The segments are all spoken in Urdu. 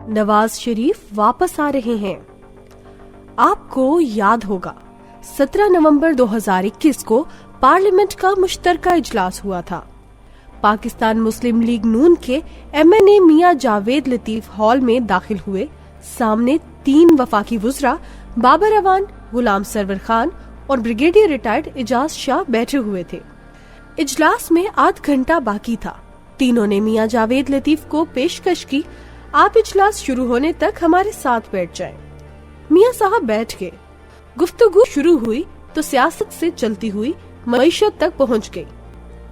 نواز شریف واپس آ رہے ہیں۔ آپ کو یاد ہوگا 17 نومبر 2021 کو پارلیمنٹ کا مشترکہ اجلاس ہوا تھا۔ پاکستان مسلم لیگ نون کے MNA میاں جاوید لطیف ہال میں داخل ہوئے۔ سامنے 3 وفاقی وزراء بابر اعوان، غلام سرور خان اور بریگیڈیئر ریٹائرڈ اعجاز شاہ بیٹھے ہوئے تھے۔ اجلاس میں آدھ گھنٹہ باقی تھا۔ تینوں نے میاں جاوید لطیف کو پیشکش کی، آپ اجلاس شروع ہونے تک ہمارے ساتھ بیٹھ جائیں۔ میاں صاحب بیٹھ گئے۔ گفتگو شروع ہوئی تو سیاست سے چلتی ہوئی معیشت تک پہنچ گئی۔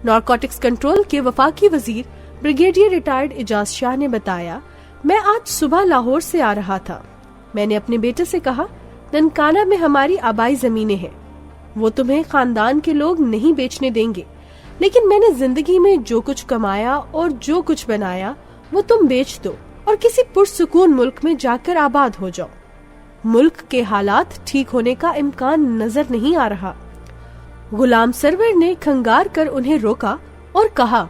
نارکوٹکس کنٹرول کے وفاقی وزیر بریگیڈیئر ریٹائرڈ اعجاز شاہ نے بتایا، میں آج صبح لاہور سے آ رہا تھا۔ میں نے اپنے بیٹے سے کہا، ننکانہ میں ہماری آبائی زمینیں ہیں، وہ تمہیں خاندان کے لوگ نہیں بیچنے دیں گے، لیکن میں نے زندگی میں جو کچھ کمایا اور جو کچھ بنایا وہ تم بیچ دو اور کسی پرسکون ملک میں جا کر آباد ہو جاؤ۔ ملک کے حالات ٹھیک ہونے کا امکان نظر نہیں آ رہا۔ غلام سرور نے کھنگار کر انہیں روکا اور کہا،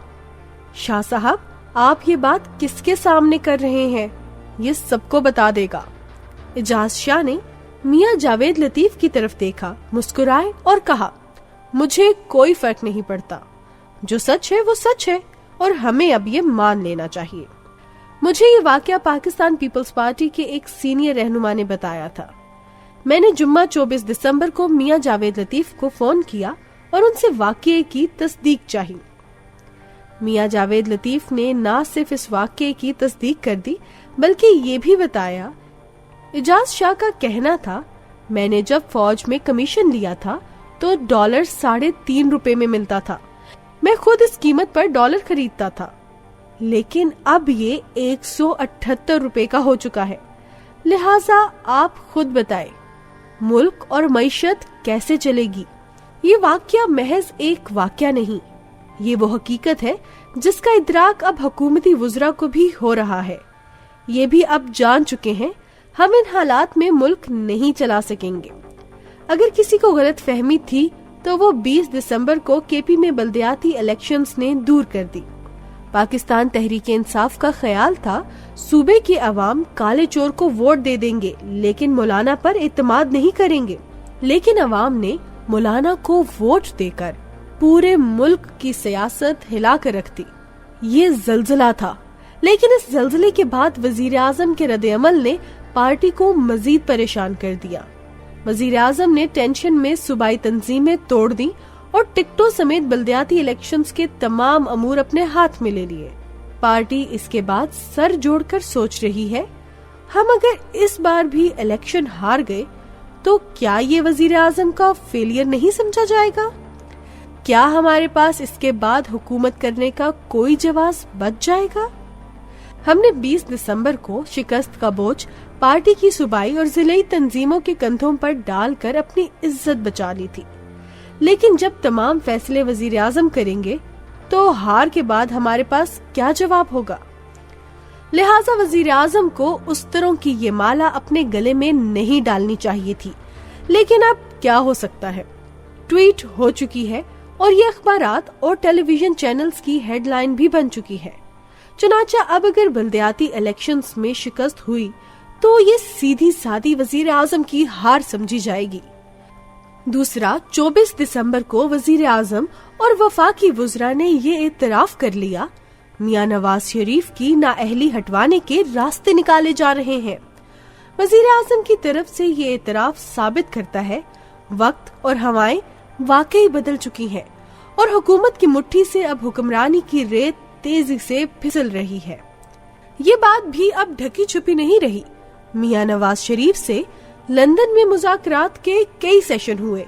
شاہ صاحب آپ یہ بات کس کے سامنے کر رہے ہیں؟ یہ سب کو بتا دے گا۔ اعجاز شاہ نے میاں جاوید لطیف کی طرف دیکھا، مسکرائے اور کہا، مجھے کوئی فرق نہیں پڑتا، جو سچ ہے وہ سچ ہے اور ہمیں اب یہ مان لینا چاہیے۔ مجھے یہ واقعہ پاکستان پیپلز پارٹی کے ایک سینئر رہنما نے بتایا تھا۔ میں نے جمعہ 24 دسمبر کو میاں جاوید لطیف کو فون کیا اور ان سے واقعے کی تصدیق چاہی۔ میاں جاوید لطیف نے نہ صرف اس واقعے کی تصدیق کر دی بلکہ یہ بھی بتایا، اعجاز شاہ کا کہنا تھا، میں نے جب فوج میں کمیشن لیا تھا تو ڈالر 3.5 روپے میں ملتا تھا، میں خود اس قیمت پر ڈالر خریدتا تھا، لیکن اب یہ 178 روپے کا ہو چکا ہے۔ لہٰذا آپ خود بتائیں ملک اور معیشت کیسے چلے گی؟ یہ واقعہ محض ایک واقعہ نہیں، یہ وہ حقیقت ہے جس کا ادراک اب حکومتی وزراء کو بھی ہو رہا ہے۔ یہ بھی اب جان چکے ہیں ہم ان حالات میں ملک نہیں چلا سکیں گے۔ اگر کسی کو غلط فہمی تھی تو وہ 20 دسمبر کو KP میں بلدیاتی الیکشنز نے دور کر دی۔ پاکستان تحریک انصاف کا خیال تھا صوبے کے عوام کالے چور کو ووٹ دے دیں گے لیکن مولانا پر اعتماد نہیں کریں گے، لیکن عوام نے مولانا کو ووٹ دے کر پورے ملک کی سیاست ہلا کر رکھ دی۔ یہ زلزلہ تھا، لیکن اس زلزلے کے بعد وزیر اعظم کے رد عمل نے پارٹی کو مزید پریشان کر دیا۔ وزیر اعظم نے ٹینشن میں صوبائی تنظیمیں توڑ دی اور ٹکٹوں سمیت بلدیاتی الیکشنز کے تمام امور اپنے ہاتھ میں لے لیے۔ پارٹی اس کے بعد سر جوڑ کر سوچ رہی ہے، ہم اگر اس بار بھی الیکشن ہار گئے تو کیا یہ وزیر اعظم کا فیلئر نہیں سمجھا جائے گا؟ کیا ہمارے پاس اس کے بعد حکومت کرنے کا کوئی جواز بچ جائے گا؟ ہم نے 20 دسمبر کو شکست کا بوجھ پارٹی کی صوبائی اور ضلعی تنظیموں کے کندھوں پر ڈال کر اپنی عزت بچا لی تھی، لیکن جب تمام فیصلے وزیر اعظم کریں گے تو ہار کے بعد ہمارے پاس کیا جواب ہوگا؟ لہٰذا وزیر اعظم کو اسطروں کی یہ مالا اپنے گلے میں نہیں ڈالنی چاہیے تھی، لیکن اب کیا ہو سکتا ہے؟ ٹویٹ ہو چکی ہے اور یہ اخبارات اور ٹیلی ویژن چینلز کی ہیڈ لائن بھی بن چکی ہے۔ چنانچہ اب اگر بلدیاتی الیکشنز میں شکست ہوئی تو یہ سیدھی سادی وزیر اعظم کی ہار سمجھی جائے گی۔ دوسرا، 24 دسمبر کو وزیر اعظم اور وفاقی وزراء نے یہ اعتراف کر لیا، میاں نواز شریف کی نااہلی ہٹوانے کے راستے نکالے جا رہے ہیں۔ وزیر اعظم کی طرف سے یہ اعتراف ثابت کرتا ہے وقت اور ہوائیں واقعی بدل چکی ہیں اور حکومت کی مٹھی سے اب حکمرانی کی ریت تیزی سے پھسل رہی ہے۔ یہ بات بھی اب ڈھکی چھپی نہیں رہی۔ میاں نواز شریف سے لندن میں مذاکرات کے کئی سیشن ہوئے۔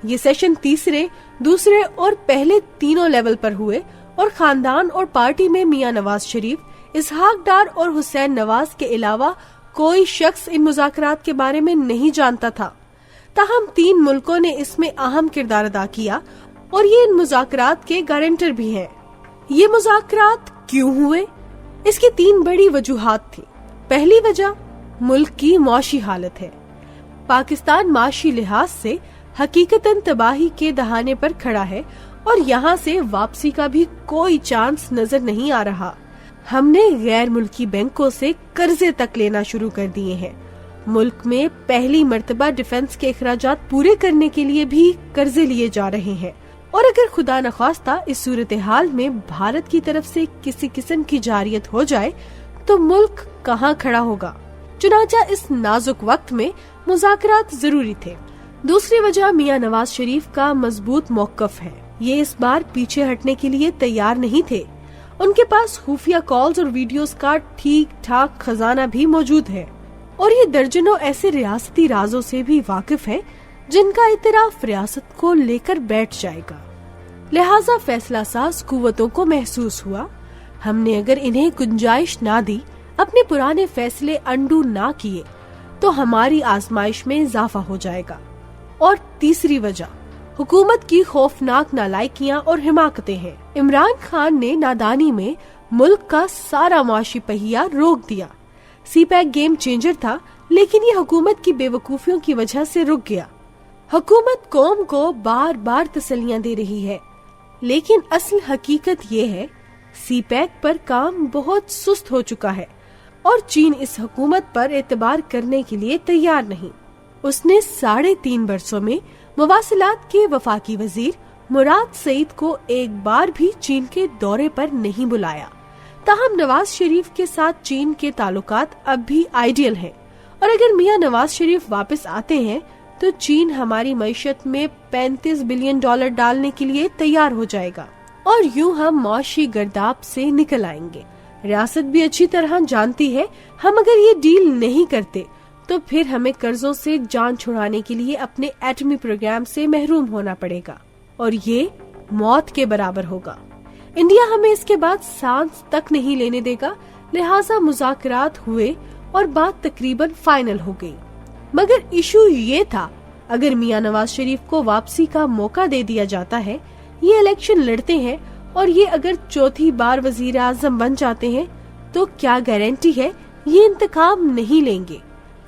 یہ سیشن تیسرے، دوسرے اور پہلے تینوں لیول پر ہوئے اور خاندان اور پارٹی میں میاں نواز شریف، اسحاق ڈار اور حسین نواز کے علاوہ کوئی شخص ان مذاکرات کے بارے میں نہیں جانتا تھا۔ تاہم 3 ملکوں نے اس میں اہم کردار ادا کیا اور یہ ان مذاکرات کے گارنٹر بھی ہیں۔ یہ مذاکرات کیوں ہوئے؟ اس کی 3 بڑی وجوہات تھی۔ پہلی وجہ ملک کی معاشی حالت ہے۔ پاکستان معاشی لحاظ سے حقیقتاً تباہی کے دہانے پر کھڑا ہے اور یہاں سے واپسی کا بھی کوئی چانس نظر نہیں آ رہا۔ ہم نے غیر ملکی بینکوں سے قرضے تک لینا شروع کر دیے ہیں. ملک میں پہلی مرتبہ ڈیفنس کے اخراجات پورے کرنے کے لیے بھی قرضے لیے جا رہے ہیں. اور اگر خدا نخواستہ اس صورتحال میں بھارت کی طرف سے کسی قسم کی جارحیت ہو جائے تو ملک کہاں کھڑا ہوگا؟ چنانچہ اس نازک وقت میں مذاکرات ضروری تھے. دوسری وجہ میاں نواز شریف کا مضبوط موقف ہے. یہ اس بار پیچھے ہٹنے کے لیے تیار نہیں تھے. ان کے پاس خفیہ کالز اور ویڈیوز کا ٹھیک ٹھاک خزانہ بھی موجود ہے اور یہ درجنوں ایسے ریاستی رازوں سے بھی واقف ہے جن کا اعتراف ریاست کو لے کر بیٹھ جائے گا. لہٰذا فیصلہ ساز قوتوں کو محسوس ہوا ہم نے اگر انہیں گنجائش نہ دی، اپنے پرانے فیصلے انڈو نہ کیے تو ہماری آزمائش میں اضافہ ہو جائے گا. اور تیسری وجہ حکومت کی خوفناک نالائکیاں اور حماقتیں ہیں. عمران خان نے نادانی میں ملک کا سارا معاشی پہیہ روک دیا. سی پیک گیم چینجر تھا لیکن یہ حکومت کی بے وقوفیوں کی وجہ سے رک گیا. حکومت قوم کو بار بار تسلیاں دے رہی ہے لیکن اصل حقیقت یہ ہے سی پیک پر کام بہت سست ہو چکا ہے اور چین اس حکومت پر اعتبار کرنے کے لیے تیار نہیں. اس نے 3.5 برسوں میں مواصلات کے وفاقی وزیر مراد سعید کو ایک بار بھی چین کے دورے پر نہیں بلایا. تاہم نواز شریف کے ساتھ چین کے تعلقات اب بھی آئیڈیل ہیں اور اگر میاں نواز شریف واپس آتے ہیں تو چین ہماری معیشت میں $35 بلین ڈالنے کے لیے تیار ہو جائے گا اور یوں ہم معاشی گرداب سے نکل آئیں گے. ریاست بھی اچھی طرح جانتی ہے ہم اگر یہ ڈیل نہیں کرتے تو پھر ہمیں قرضوں سے جان چھڑانے کے لیے اپنے ایٹمی پروگرام سے محروم ہونا پڑے گا اور یہ موت کے برابر ہوگا. انڈیا ہمیں اس کے بعد سانس تک نہیں لینے دے گا. لہٰذا مذاکرات ہوئے اور بات تقریباً فائنل ہو گئی. مگر ایشو یہ تھا اگر میاں نواز شریف کو واپسی کا موقع دے دیا جاتا ہے، یہ الیکشن لڑتے ہیں اور یہ اگر چوتھی بار وزیر اعظم بن جاتے ہیں تو کیا گارنٹی ہے یہ انتقام نہیں لیں گے.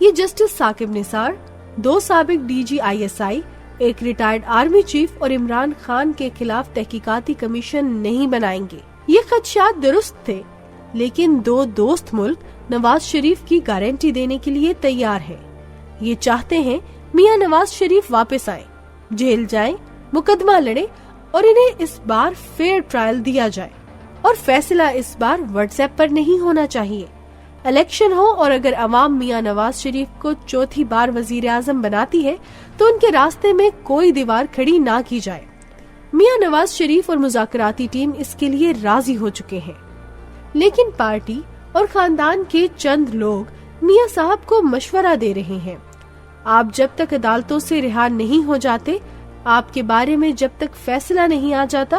یہ جسٹس ثاقب نثار، 2 سابق DG/ISI، ایک ریٹائرڈ آرمی چیف اور عمران خان کے خلاف تحقیقاتی کمیشن نہیں بنائیں گے. یہ خدشات درست تھے لیکن 2 دوست ملک نواز شریف کی گارنٹی دینے کے لیے تیار ہیں. یہ چاہتے ہیں میاں نواز شریف واپس آئیں، جیل جائیں، مقدمہ لڑیں اور انہیں اس بار فیئر ٹرائل دیا جائے. اور فیصلہ اس بار واٹس ایپ پر نہیں ہونا چاہیے. الیکشن ہو اور اگر عوام میاں نواز شریف کو چوتھی بار وزیر اعظم بناتی ہے تو ان کے راستے میں کوئی دیوار کھڑی نہ کی جائے. میاں نواز شریف اور مذاکراتی ٹیم اس کے لیے راضی ہو چکے ہیں لیکن پارٹی اور خاندان کے چند لوگ میاں صاحب کو مشورہ دے رہے ہیں. آپ جب تک عدالتوں سے رہا نہیں ہو جاتے، آپ کے بارے میں جب تک فیصلہ نہیں آ جاتا،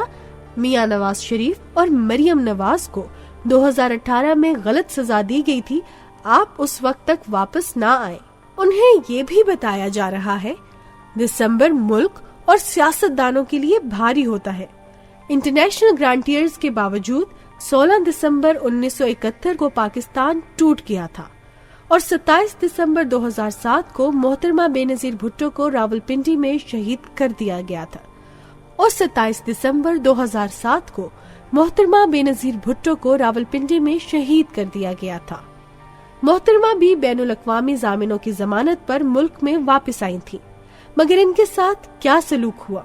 میاں نواز شریف اور مریم نواز کو 2018 میں غلط سزا دی گئی تھی، آپ اس وقت تک واپس نہ آئیں. انہیں یہ بھی بتایا جا رہا ہے دسمبر ملک اور سیاست دانوں کے لیے بھاری ہوتا ہے. انٹرنیشنل گرانٹیئرز کے باوجود 16 دسمبر 1971 کو پاکستان ٹوٹ گیا تھا اور 27 دسمبر 2007 کو محترمہ بے نظیر بھٹو کو راولپنڈی میں شہید کر دیا گیا تھا اور 27 دسمبر 2007 کو محترمہ بے نظیر بھٹو کو راولپنڈی میں شہید کر دیا گیا تھا. محترمہ بھی بین الاقوامی ضامنوں کی ضمانت پر ملک میں واپس آئی تھی مگر ان کے ساتھ کیا سلوک ہوا.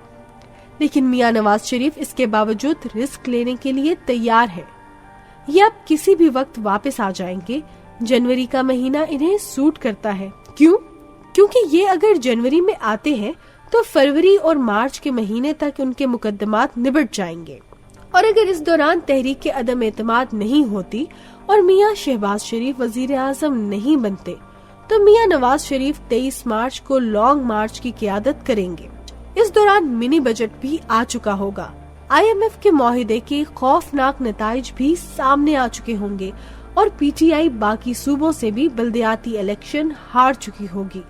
لیکن میاں نواز شریف اس کے باوجود رسک لینے کے لیے تیار ہے. یہ اب کسی بھی وقت واپس آ جائیں گے. جنوری کا مہینہ انہیں سوٹ کرتا ہے. کیوں؟ کیونکہ یہ اگر جنوری میں آتے ہیں تو فروری اور مارچ کے مہینے تک ان کے مقدمات نبٹ جائیں گے اور اگر اس دوران تحریک کے عدم اعتماد نہیں ہوتی اور میاں شہباز شریف وزیر اعظم نہیں بنتے تو میاں نواز شریف 23 مارچ کو لانگ مارچ کی قیادت کریں گے. اس دوران منی بجٹ بھی آ چکا ہوگا. IMF کے معاہدے کے خوفناک نتائج بھی سامنے آ چکے ہوں گے اور PTI باقی صوبوں سے بھی بلدیاتی الیکشن ہار چکی ہوگی.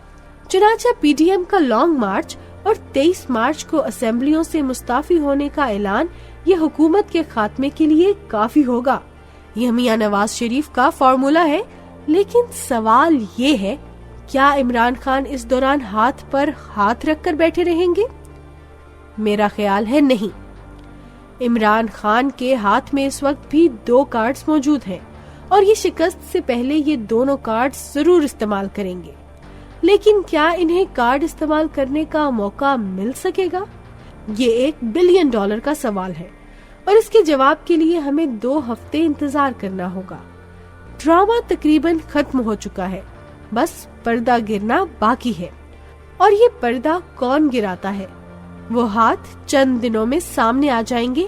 چنانچہ PDM کا لانگ مارچ اور 23 مارچ کو اسمبلیوں سے مستعفی ہونے کا اعلان یہ حکومت کے خاتمے کے لیے کافی ہوگا. یہ میاں نواز شریف کا فارمولا ہے لیکن سوال یہ ہے کیا عمران خان اس دوران ہاتھ پر ہاتھ رکھ کر بیٹھے رہیں گے؟ میرا خیال ہے نہیں. عمران خان کے ہاتھ میں اس وقت بھی 2 کارڈز موجود ہیں اور یہ شکست سے پہلے یہ دونوں کارڈز ضرور استعمال کریں گے، لیکن کیا انہیں کارڈ استعمال کرنے کا موقع مل سکے گا؟ یہ $1 بلین کا سوال ہے اور اس کے جواب کے لیے ہمیں 2 ہفتے انتظار کرنا ہوگا۔ ڈرامہ تقریباً ختم ہو چکا ہے، بس پردہ گرنا باقی ہے، اور یہ پردہ کون گراتا ہے؟ وہ ہاتھ چند دنوں میں سامنے آ جائیں گے